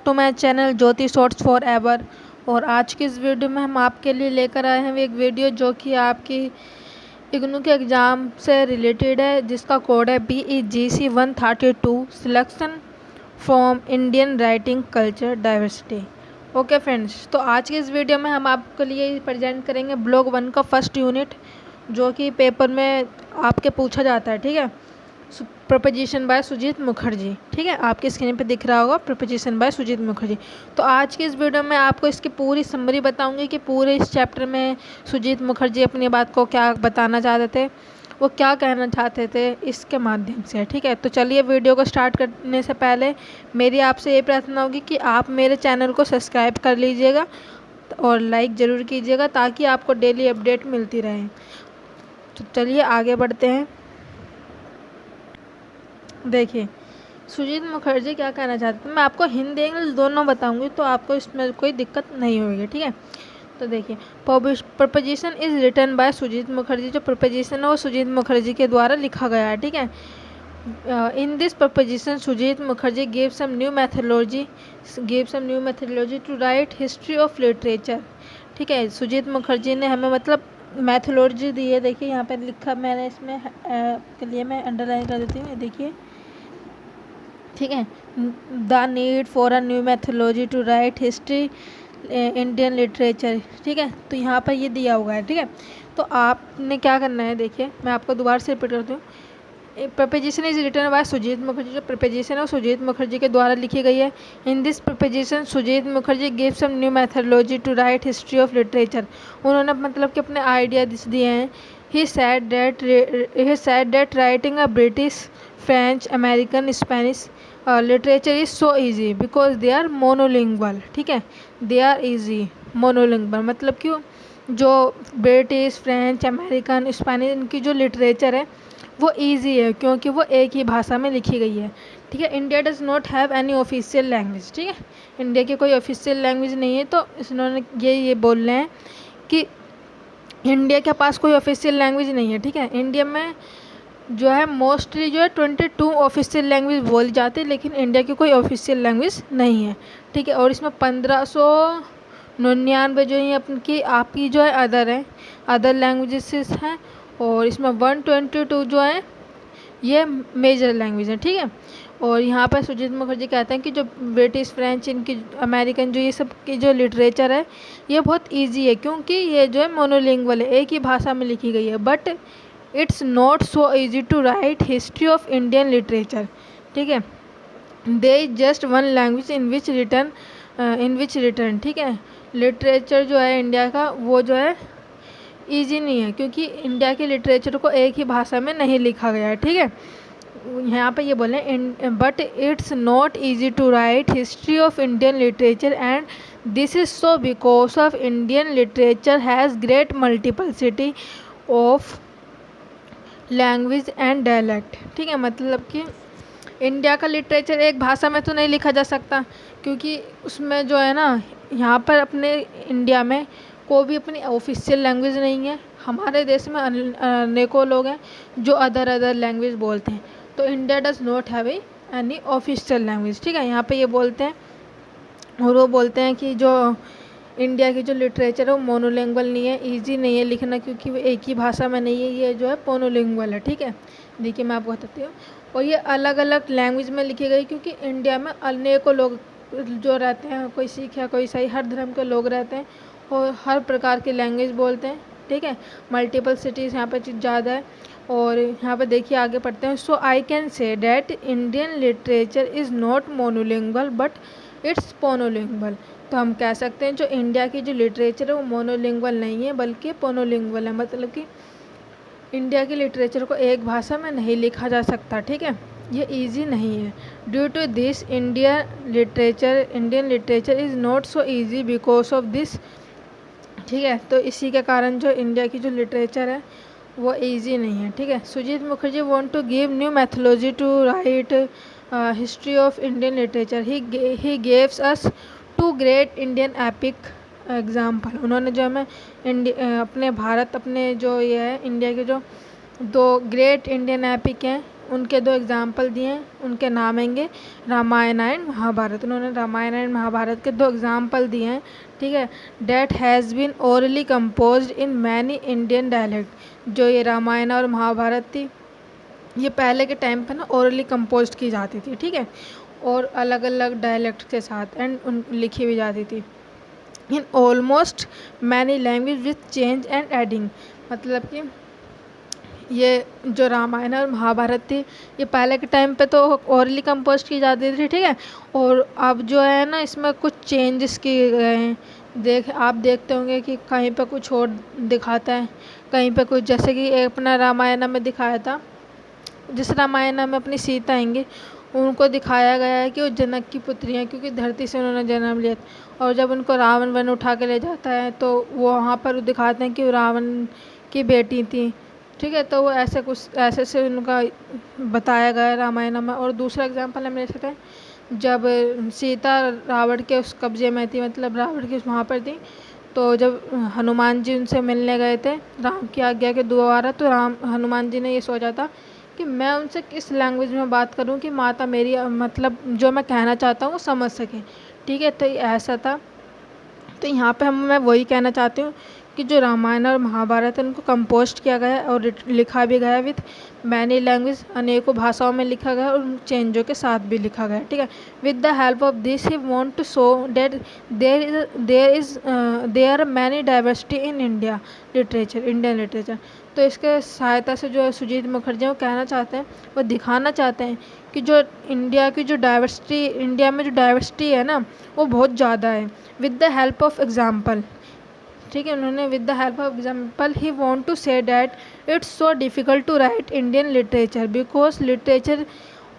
To my channel Jyoti shorts forever. और आज की इस वीडियो में हम आपके लिए लेकर आए हैं एक वीडियो जो कि आपकी इग्नू के एग्ज़ाम से रिलेटेड है, जिसका कोड है BEGC132 selection from Indian writing culture diversity. Okay friends, तो आज की इस वीडियो में हम आपके लिए प्रेजेंट करेंगे ब्लॉग 1 का फर्स्ट यूनिट, जो कि पेपर में आपके पूछा जाता है। ठीक है, प्रपोजिशन बाय सुजीत मुखर्जी। ठीक है, आपकी स्क्रीन पे दिख रहा होगा प्रपोजिशन बाय सुजीत मुखर्जी। तो आज की इस वीडियो में आपको इसकी पूरी समरी बताऊंगी कि पूरे इस चैप्टर में सुजीत मुखर्जी अपनी बात को क्या बताना चाहते थे, वो क्या कहना चाहते थे इसके माध्यम से। ठीक है, तो चलिए वीडियो को स्टार्ट करने से पहले मेरी आपसे ये प्रार्थना होगी कि आप मेरे चैनल को सब्सक्राइब कर लीजिएगा और लाइक ज़रूर कीजिएगा ताकि आपको डेली अपडेट मिलती रहे। तो चलिए आगे बढ़ते हैं। देखिए, सुजीत मुखर्जी क्या कहना चाहते हैं, मैं आपको हिंदी इंग्लिश दोनों बताऊंगी तो आपको इसमें कोई दिक्कत नहीं होगी। ठीक है, तो देखिए, proposition is written by Sujit Mukherjee. जो प्रपोजिशन है वो सुजीत मुखर्जी के द्वारा लिखा गया है। ठीक है, in this proposition Sujit Mukherjee give some new methodology to write history of literature. ठीक है, सुजीत मुखर्जी ने हमें मतलब मैथोलॉजी दी है। देखिए यहाँ पर लिखा, मैंने इसमें के लिए मैं अंडरलाइन कर देती हूँ, देखिए। ठीक है, the need for a new methodology to write history Indian literature. ठीक है, तो यहाँ पर ये दिया हुआ है। ठीक है, तो आपने क्या करना है, देखिए मैं आपको दोबारा से रिपीट करती हूँ। Proposition is written by Sujit Mukherjee. जो प्रपोजिशन है वो सुजीत मुखर्जी के द्वारा लिखी गई है। In this proposition Sujit Mukherjee give some new methodology to write history of literature. उन्होंने मतलब कि अपने आइडिया दिए हैं। He said that writing a British, French, American, Spanish literature is so easy because they are monolingual. ठीक है, दे आर ईजी मोनोलिंगुअल मतलब कि जो ब्रिटिश, फ्रेंच, अमेरिकन, स्पेनिश इनकी जो लिटरेचर है वो ईजी है क्योंकि वो एक ही भाषा में लिखी गई है। ठीक है, India does not have any official language. ठीक है, इंडिया की कोई ऑफिशियल लैंग्वेज नहीं है, तो इन्होंने ये बोल रहे हैं कि इंडिया के पास कोई ऑफिशियल लैंग्वेज नहीं है। ठीक है, इंडिया में जो है मोस्टली जो है 22 ऑफिशियल लैंग्वेज बोली जाती है, लेकिन इंडिया की कोई ऑफिशियल लैंग्वेज नहीं है। ठीक है, और इसमें 1599 जो है आपकी जो है अदर लैंग्वेजेस हैं, और इसमें 122 जो है ये मेजर लैंग्वेज है। ठीक है, और यहाँ पर सुजीत मुखर्जी कहते हैं कि जो ब्रिटिश, फ्रेंच, इनकी अमेरिकन जो ये सब की जो लिटरेचर है ये बहुत इजी है क्योंकि ये जो है मोनोलिंगुअल है, एक ही भाषा में लिखी गई है। But it's not so easy to write history of Indian literature. ठीक है, they is just one language in which written. ठीक है, लिटरेचर जो है इंडिया का वो जो है ईजी नहीं है क्योंकि इंडिया के लिटरेचर को एक ही भाषा में नहीं लिखा गया है। ठीक है, यहाँ पे ये बोले but it's not easy to write history of Indian literature and this is so because of Indian literature has great multiplicity of language and dialect. ठीक है, मतलब कि इंडिया का लिटरेचर एक भाषा में तो नहीं लिखा जा सकता क्योंकि उसमें जो है ना, यहाँ पर अपने इंडिया में कोई भी अपनी ऑफिशियल लैंग्वेज नहीं है। हमारे देश में अनेकों लोग हैं जो अदर लैंग्वेज बोलते हैं, तो India does not have any official language. ठीक है, यहाँ पे ये बोलते हैं, और वो बोलते हैं कि जो इंडिया की जो लिटरेचर है वो मोनोलिंगुअल नहीं है, इजी नहीं है लिखना क्योंकि वो एक ही भाषा में नहीं है, ये जो है मोनोलिंगुअल है। ठीक है, देखिए मैं आपको बताती हूँ, और ये अलग अलग लैंग्वेज में लिखी गई क्योंकि इंडिया में अनेकों लोग जो रहते हैं, कोई सिख है, कोई ईसाई, हर धर्म के लोग रहते हैं और हर प्रकार की लैंग्वेज बोलते हैं। ठीक है, मल्टीपल सिटीज़ यहाँ पर ज़्यादा है, और यहाँ पर देखिए आगे पढ़ते हैं। So I can say that Indian literature is not monolingual but it's polylingual. तो हम कह सकते हैं जो इंडिया की जो लिटरेचर है वो मोनोलिंगुअल नहीं है बल्कि पोनोलिंगुअल है, मतलब कि इंडिया की लिटरेचर को एक भाषा में नहीं लिखा जा सकता। ठीक है, ये इजी नहीं है। Due to this Indian literature is not so easy because of this. ठीक है, तो इसी के कारण जो इंडिया की जो लिटरेचर है वो इजी नहीं है। ठीक है, Sujit Mukherjee want to give new methodology to write history of Indian literature. He gaves us 2 great Indian epic example. उन्होंने जो हमें अपने जो ये है इंडिया के जो 2 ग्रेट इंडियन एपिक हैं उनके 2 एग्जाम्पल दिए हैं, उनके नाम हैंगे रामायण एंड महाभारत। उन्होंने रामायण एंड महाभारत के 2 एग्जाम्पल दिए हैं, ठीक है। That has been orally composed in many Indian dialect. जो ये रामायण और महाभारत थी, ये पहले के टाइम पे ना ओरली कंपोज की जाती थी, ठीक है, और अलग अलग डायलेक्ट के साथ एंड लिखी भी जाती थी in almost many language with change and adding. मतलब कि ये जो रामायण और महाभारत थी, ये पहले के टाइम पे तो ओरली कंपोज की जाती थी, ठीक है, और अब जो है ना इसमें कुछ चेंजेस किए गए हैं। आप देखते होंगे कि कहीं पे कुछ और दिखाता है, कहीं पे कुछ, जैसे कि अपना रामायण में दिखाया था, जिस रामायण में अपनी सीता आएंगे उनको दिखाया गया है कि वो जनक की पुत्री हैं, क्योंकि धरती से उन्होंने जन्म लिया था। और जब उनको रावण वन उठा के ले जाता है तो वो वहाँ पर दिखाते हैं कि वो रावण की बेटी थी, ठीक है। तो वो ऐसे कुछ ऐसे से उनका बताया गया है रामायण में। और दूसरा एग्जाम्पल हम ले सकते हैं, जब सीता रावण के उस कब्जे में थी, मतलब रावण की वहाँ पर थी, तो जब हनुमान जी उनसे मिलने गए थे राम की आज्ञा के द्वारा, तो हनुमान जी ने ये सोचा था कि मैं उनसे किस लैंग्वेज में बात करूं कि माता मेरी मतलब जो मैं कहना चाहता हूँ वो समझ सके, ठीक है। तो ऐसा था। तो यहाँ पे मैं वही कहना चाहती हूँ कि जो रामायण और महाभारत है उनको कंपोस्ट किया गया है और लिखा भी गया है विथ मैनी लैंग्वेज, अनेकों भाषाओं में लिखा गया है और चेंजों के साथ भी लिखा गया है, ठीक है। With the help of this he want to show that there are many diversity in India literature, Indian literature. तो इसके सहायता से जो सुजीत मुखर्जी वो कहना चाहते हैं, वो दिखाना चाहते हैं कि जो इंडिया की जो डाइवर्सिटी, इंडिया में जो डाइवर्सिटी है ना वो बहुत ज़्यादा है। With the help of example, ठीक है, उन्होंने with the help of example he want to say that it's so difficult to write Indian literature because literature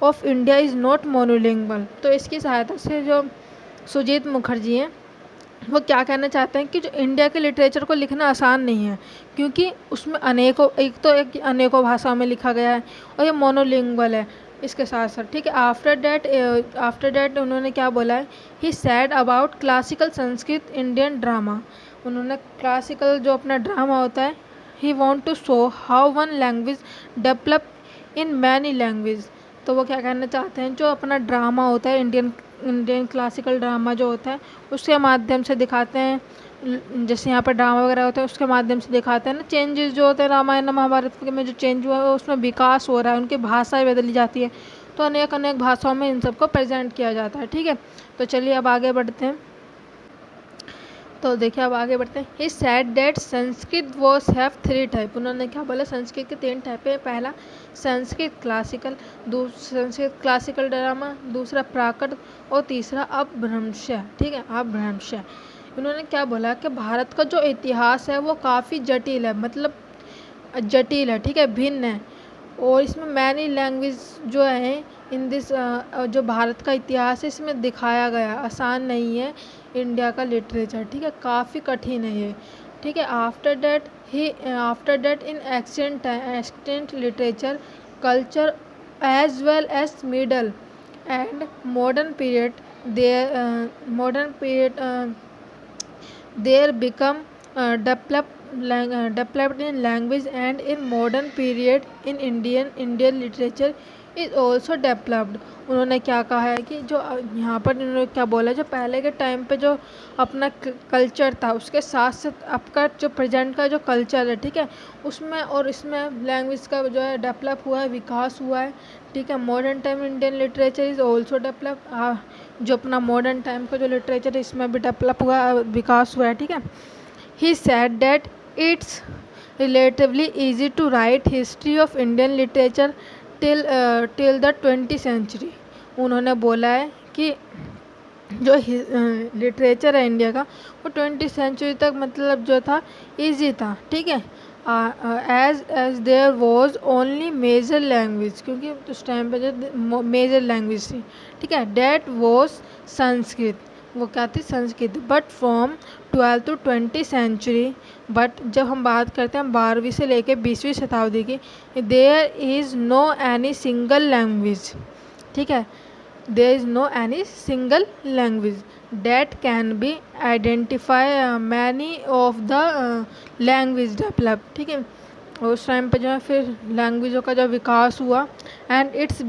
of India is not monolingual. तो इसकी सहायता से जो सुजीत मुखर्जी हैं वो क्या कहना चाहते हैं कि जो इंडिया के लिटरेचर को लिखना आसान नहीं है, क्योंकि उसमें अनेकों भाषाओं में लिखा गया है और ये मोनोलिंगुअल है इसके साथ साथ, ठीक है। आफ्टर डैट उन्होंने क्या बोला है, he said about classical Sanskrit Indian drama. उन्होंने क्लासिकल जो अपना ड्रामा होता है, he want to show how one language develop in many language. तो वो क्या कहना चाहते हैं, जो अपना ड्रामा होता है इंडियन क्लासिकल ड्रामा जो होता है उसके माध्यम से दिखाते हैं, जैसे यहाँ पर ड्रामा वगैरह होता है उसके माध्यम से दिखाते हैं ना चेंजेस जो होते हैं रामायण महाभारत में जो चेंज हुआ है उसमें विकास हो रहा है, उनकी भाषाएं बदली जाती है, तो अनेक अनेक भाषाओं में इन सबको प्रेजेंट किया जाता है, ठीक है। तो चलिए अब आगे बढ़ते हैं। तो देखिए अब आगे बढ़ते हैं। ही said that Sanskrit was have 3 type. उन्होंने क्या बोला, संस्कृत के 3 टाइप है। पहला Sanskrit classical, Sanskrit classical drama, दूसरा प्राकृत और तीसरा अपभ्रंश, ठीक है, अपभ्रंश। उन्होंने क्या बोला कि भारत का जो इतिहास है वो काफ़ी जटिल है, मतलब जटिल है, ठीक है, भिन्न है, और इसमें मैनी लैंग्वेज जो है इन दिस जो भारत का इतिहास है इसमें दिखाया गया, आसान नहीं है इंडिया का लिटरेचर, ठीक है, काफ़ी कठिन है ये, ठीक है। After that in extent literature culture as well as middle and modern period there become developed in language and in modern period in Indian literature is also developed। उन्होंने क्या कहा है कि जो यहाँ पर उन्होंने क्या बोला, जो पहले के टाइम पे जो अपना कल्चर था उसके साथ साथ आपका जो प्रेजेंट का जो कल्चर है, ठीक है, उसमें और इसमें लैंग्वेज का जो है डेवलप हुआ है, विकास हुआ है, ठीक है। Modern time Indian literature is also develop, जो अपना मॉडर्न टाइम का जो लिटरेचर है इसमें भी डेवलप हुआ है, विकास हुआ है, ठीक है। He said that it's relatively easy to write history of Indian literature till the 20th century। उन्होंने बोला है कि जो लिटरेचर है इंडिया का वो 20th सेंचुरी तक मतलब जो था इजी था, ठीक है। As there was only major language, क्योंकि उस टाइम पे जो मेजर लैंग्वेज थी, ठीक है, डेट वॉज संस्कृत, वो क्या थी, Sanskrit. But from 12th to 20th century, but जब हम बात करते हैं 12वीं से लेकर 20वीं शताब्दी की, there is no any single language, ठीक है, there is no any single language that can be identify many of the language developed, ठीक है। उस टाइम पे जो है फिर लैंग्वेजों का जो विकास हुआ and it's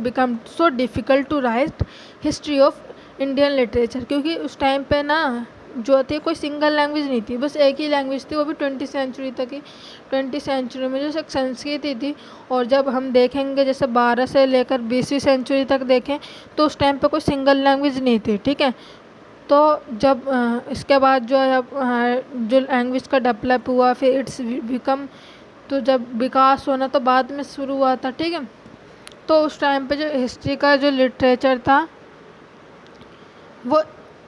become so difficult to write history of Indian literature, क्योंकि उस टाइम पे ना जो थी कोई सिंगल लैंग्वेज नहीं थी, बस एक ही लैंग्वेज थी, वो भी 20वीं सेंचुरी तक ही। 20वीं सेंचुरी में जो संस्कृत ही थी। और जब हम देखेंगे जैसे 12 से लेकर 20वीं सेंचुरी तक देखें तो उस टाइम पे कोई सिंगल लैंग्वेज नहीं थी, ठीक है। तो जब इसके बाद जो है जो लैंग्वेज का डेवलप हुआ फिर इट्स बिकम, तो जब विकास होना तो बाद में शुरू हुआ था, ठीक है। तो उस टाइम पे जो हिस्ट्री का जो लिटरेचर था वो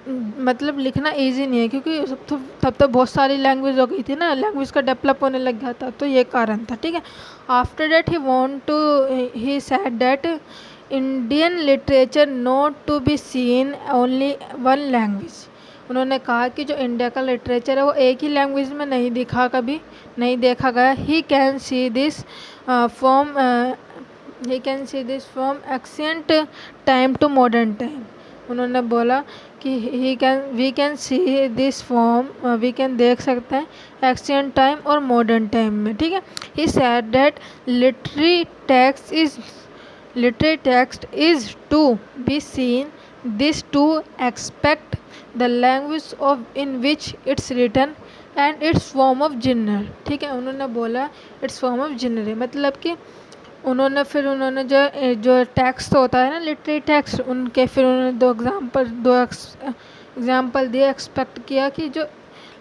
मतलब लिखना इजी नहीं है, क्योंकि तब तो बहुत सारी लैंग्वेज हो गई थी ना, लैंग्वेज का डेवलप होने लग गया था, तो ये कारण था, ठीक है। After that he said that Indian literature not to be seen only one language. उन्होंने कहा कि जो इंडिया का लिटरेचर है वो एक ही लैंग्वेज में नहीं कभी नहीं देखा गया। He can see this from ancient time to modern time. उन्होंने बोला कि we can see this form, we can देख सकते हैं एक्सेंट टाइम और मॉडर्न टाइम में, ठीक है। He said that literary text is to be seen this to expect the language of in which it's written and its form of genre, ठीक है। उन्होंने बोला its form of genre, मतलब कि उन्होंने जो टेक्स्ट होता है ना लिटरेरी टेक्स्ट, उनके फिर उन्होंने दो एग्जाम्पल दिए। एक्सपेक्ट किया कि जो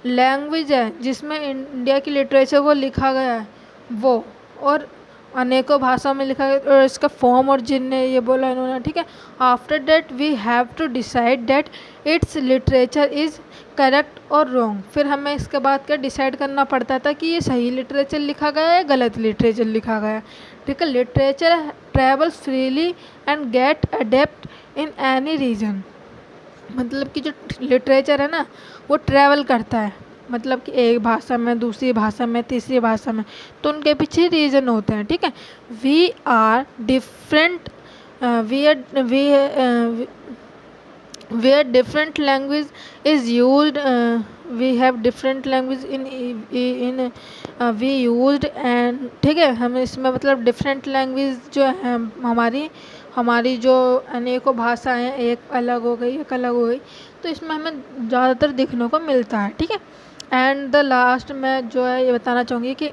लैंग्वेज है जिसमें इंडिया की लिटरेचर वो लिखा गया है वो, और अनेकों भाषा में लिखा गया, और इसका फॉर्म और जिन्ने ये बोला इन्होंने, ठीक है। After that we have to decide that it's literature is correct और रॉन्ग। फिर हमें इसके बाद क्या डिसाइड करना पड़ता था कि ये सही लिटरेचर लिखा गया है या गलत लिटरेचर लिखा गया है, ठीक है। Literature travels freely and get adapt in any region, मतलब कि जो लिटरेचर है ना वो ट्रैवल करता है, मतलब कि एक भाषा में, दूसरी भाषा में, तीसरी भाषा में, तो उनके पीछे रीज़न होते हैं, ठीक है। We are different where different language is used, we have different language in we used and, ठीक है। हम इसमें मतलब डिफरेंट लैंग्वेज जो है हमारी जो अनेकों भाषाएं, एक अलग हो गई एक अलग हो गई, तो इसमें हमें ज़्यादातर देखने को मिलता है, ठीक है। एंड द लास्ट में जो है ये बताना चाहूँगी कि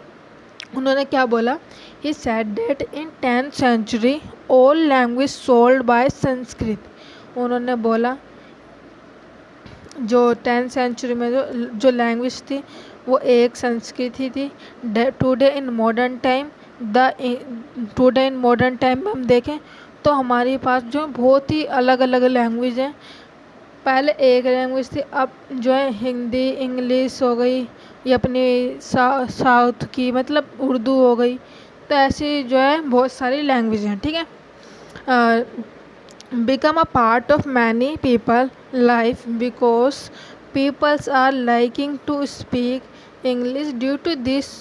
उन्होंने क्या बोला। He said that in 10th century all language sold by Sanskrit. उन्होंने बोला जो 10th सेंचुरी में जो लैंग्वेज थी वो एक संस्कृत ही थी। टुडे इन मॉडर्न टाइम में हम देखें तो हमारे पास जो बहुत ही अलग अलग लैंग्वेज हैं। पहले एक लैंग्वेज थी, अब जो है हिंदी इंग्लिश हो गई, ये अपनी साउथ की मतलब उर्दू हो गई, तो ऐसी जो है बहुत सारी लैंग्वेज हैं, ठीक है। become a part of many people life because peoples are liking to speak English due to this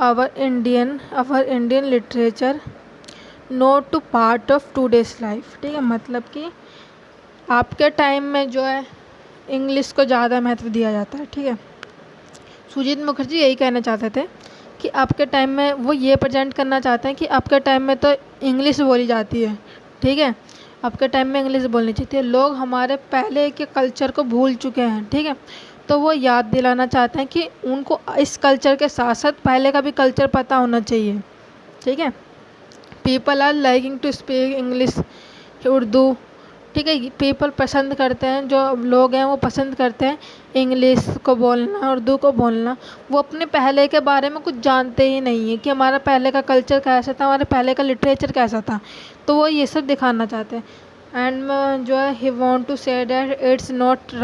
our Indian literature not to part of today's life, ठीक है। मतलब कि आपके टाइम में जो है इंग्लिश को ज़्यादा महत्व दिया जाता है, ठीक है। सुजीत मुखर्जी यही कहना चाहते थे कि आपके टाइम में वो ये प्रेजेंट करना चाहते हैं कि आपके टाइम में तो इंग्लिश बोली जाती है, ठीक है, आपके टाइम में इंग्लिश बोलनी चाहिए। लोग हमारे पहले के कल्चर को भूल चुके हैं, ठीक है, तो वो याद दिलाना चाहते हैं कि उनको इस कल्चर के साथ साथ पहले का भी कल्चर पता होना चाहिए, ठीक है। People are liking to speak English, Urdu, ठीक है। पीपल पसंद करते हैं, जो लोग हैं वो पसंद करते हैं इंग्लिश को बोलना, उर्दू को बोलना। वो अपने पहले के बारे में कुछ जानते ही नहीं है कि हमारा पहले का कल्चर कैसा था, हमारे पहले का लिटरेचर कैसा था, तो वो ये सब दिखाना चाहते हैं। एंड जो है he want to say that it's not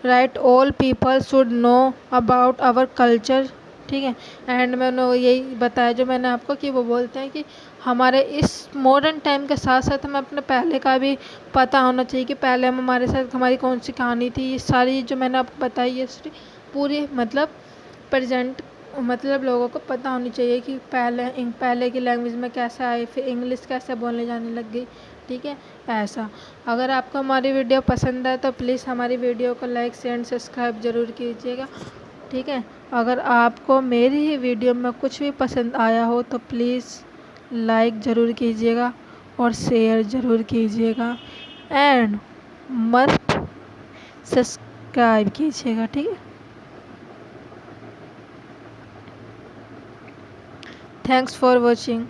right all people should know about our culture, ठीक है। एंड मैंने यही बताया जो मैंने आपको कि वो बोलते हैं कि हमारे इस मॉडर्न टाइम के साथ साथ हमें अपने पहले का भी पता होना चाहिए कि पहले हमारे साथ हमारी कौन सी कहानी थी। ये सारी जो मैंने आपको बताई ये पूरी मतलब प्रेजेंट मतलब लोगों को पता होनी चाहिए कि पहले की लैंग्वेज में कैसे आई, फिर इंग्लिश कैसे बोलने जाने लग गई, ठीक है। ऐसा अगर आपको हमारी वीडियो पसंद आए तो प्लीज़ हमारी वीडियो को लाइक शेयर एंड सब्सक्राइब ज़रूर कीजिएगा। ठीक है। अगर आपको मेरी ही वीडियो में कुछ भी पसंद आया हो तो प्लीज़ लाइक ज़रूर कीजिएगा और शेयर ज़रूर कीजिएगा एंड मस्त सब्सक्राइब कीजिएगा, ठीक है। Thanks for watching.